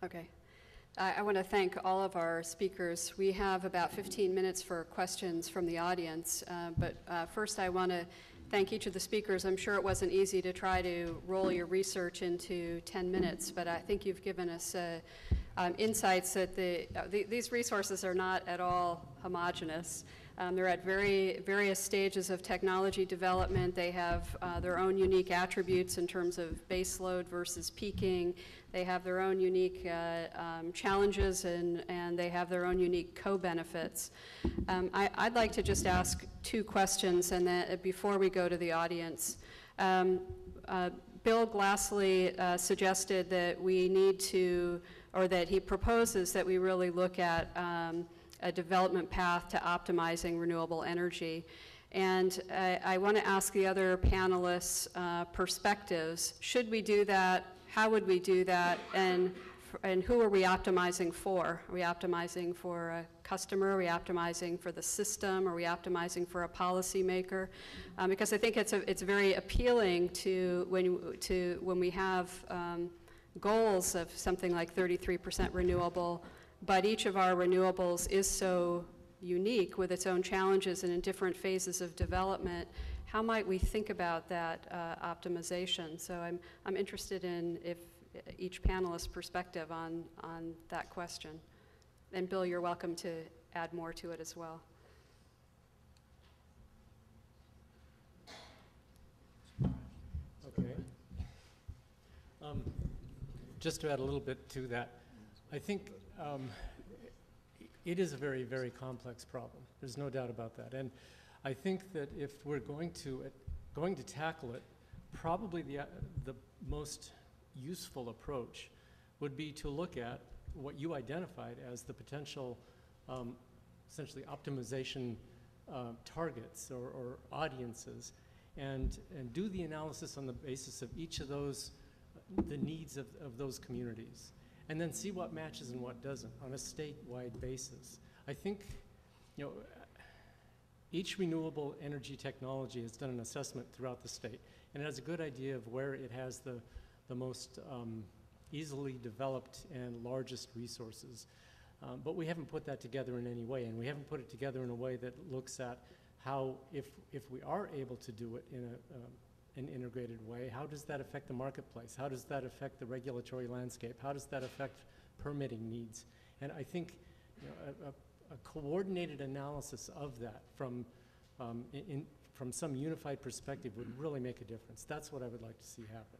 Okay. I want to thank all of our speakers. We have about 15 minutes for questions from the audience, but first I want to thank each of the speakers. I'm sure it wasn't easy to try to roll your research into 10 minutes, but I think you've given us insights that these resources are not at all homogeneous. They're at various stages of technology development. They have their own unique attributes in terms of base load versus peaking. They have their own unique challenges, and they have their own unique co-benefits. I'd like to just ask two questions, and then before we go to the audience. Bill Glassley suggested that we need to, or that he proposes that we really look at a development path to optimizing renewable energy. And I want to ask the other panelists' perspectives. Should we do that? How would we do that? And who are we optimizing for? Are we optimizing for a customer? Are we optimizing for the system? Are we optimizing for a policymaker? Because I think it's very appealing to when we have goals of something like 33% renewable, but each of our renewables is so unique with its own challenges and in different phases of development. How might we think about that optimization? So I'm interested in if each panelist's perspective on that question. And Bill, you're welcome to add more to it as well. Okay. Just to add a little bit to that, I think it is a very, very complex problem. There's no doubt about that. And I think that if we're going to tackle it, probably the most useful approach would be to look at what you identified as the potential, essentially optimization targets or audiences, and do the analysis on the basis of each of those, the needs of those communities, and then see what matches and what doesn't on a statewide basis. I think, each renewable energy technology has done an assessment throughout the state, and it has a good idea of where it has the most easily developed and largest resources. But we haven't put that together in any way, and we haven't put it together in a way that looks at how, if we are able to do it in an integrated way, how does that affect the marketplace? How does that affect the regulatory landscape? How does that affect permitting needs? And I think a coordinated analysis of that from some unified perspective would really make a difference. That's what I would like to see happen.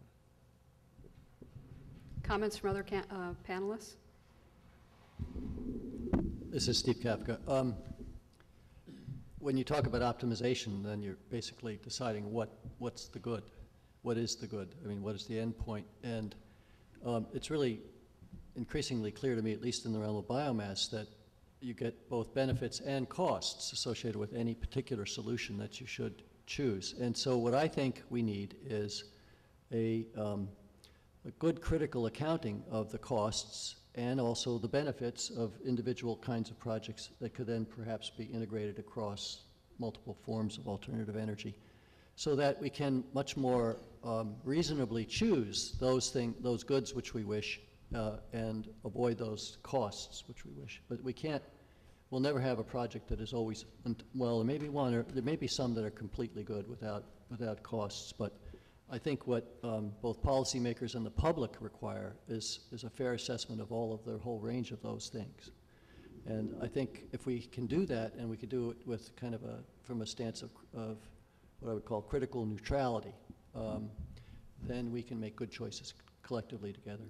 Comments from other panelists? This is Steve Kafka. When you talk about optimization, then you're basically deciding what's the good, what is the good. I mean, what is the end point? And it's really increasingly clear to me, at least in the realm of biomass, that you get both benefits and costs associated with any particular solution that you should choose. And so what I think we need is a good critical accounting of the costs and also the benefits of individual kinds of projects that could then perhaps be integrated across multiple forms of alternative energy, so that we can much more reasonably choose those goods which we wish and avoid those costs which we wish. But we'll never have a project that is always, well, there may be one, or there may be some that are completely good without costs, but I think what both policymakers and the public require is a fair assessment of all of the whole range of those things. And I think if we can do that, and we can do it with kind of from a stance of what I would call critical neutrality, then we can make good choices collectively together.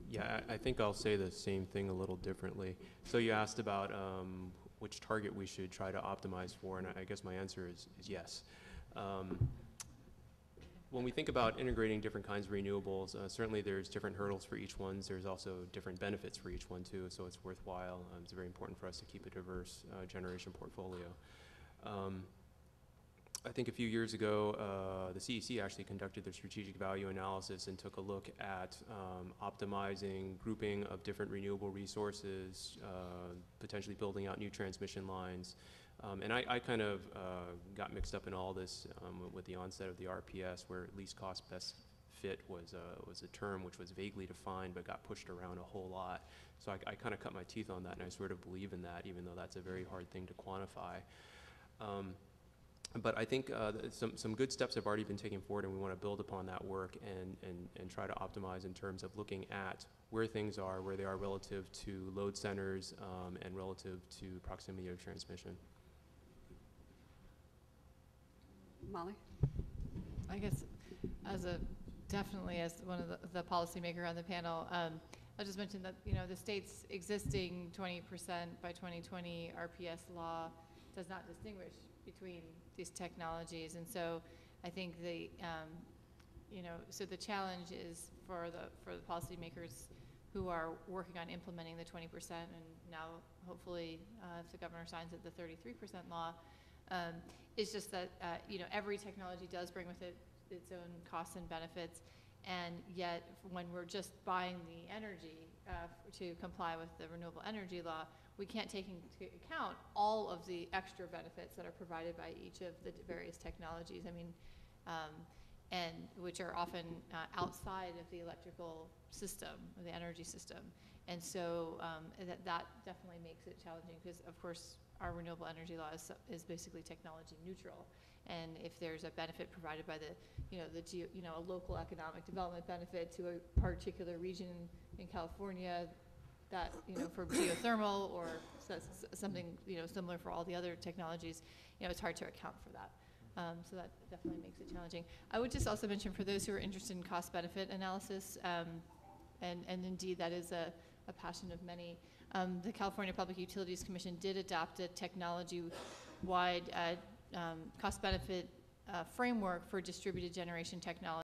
Yeah, I think I'll say the same thing a little differently. So you asked about which target we should try to optimize for, and I guess my answer is yes. When we think about integrating different kinds of renewables, certainly there's different hurdles for each one. There's also different benefits for each one too, so it's worthwhile. It's very important for us to keep a diverse generation portfolio. I think a few years ago, the CEC actually conducted their strategic value analysis and took a look at optimizing grouping of different renewable resources, potentially building out new transmission lines. And I kind of got mixed up in all this with the onset of the RPS, where least cost best fit was a term which was vaguely defined but got pushed around a whole lot. So I kind of cut my teeth on that, and I sort of believe in that, even though that's a very hard thing to quantify. But I think some good steps have already been taken forward, and we want to build upon that work and try to optimize in terms of looking at where things are, where they are relative to load centers, and relative to proximity of transmission. Molly? I guess definitely as one of the policymaker on the panel, I'll just mention that, the state's existing 20% by 2020 RPS law does not distinguish between these technologies. And so I think so the challenge is for the policymakers who are working on implementing the 20%, and now hopefully if the governor signs it, the 33% law, is just that, every technology does bring with it its own costs and benefits. And yet, when we're just buying the energy to comply with the renewable energy law, we can't take into account all of the extra benefits that are provided by each of the various technologies. I mean, and which are often outside of the electrical system, or the energy system. And so that definitely makes it challenging, because of course our renewable energy law is basically technology neutral. And if there's a benefit provided by a local economic development benefit to a particular region in California, that, for geothermal or something, similar for all the other technologies, it's hard to account for that. So that definitely makes it challenging. I would just also mention, for those who are interested in cost-benefit analysis, and indeed that is a passion of many, the California Public Utilities Commission did adopt a technology-wide cost-benefit framework for distributed generation technology.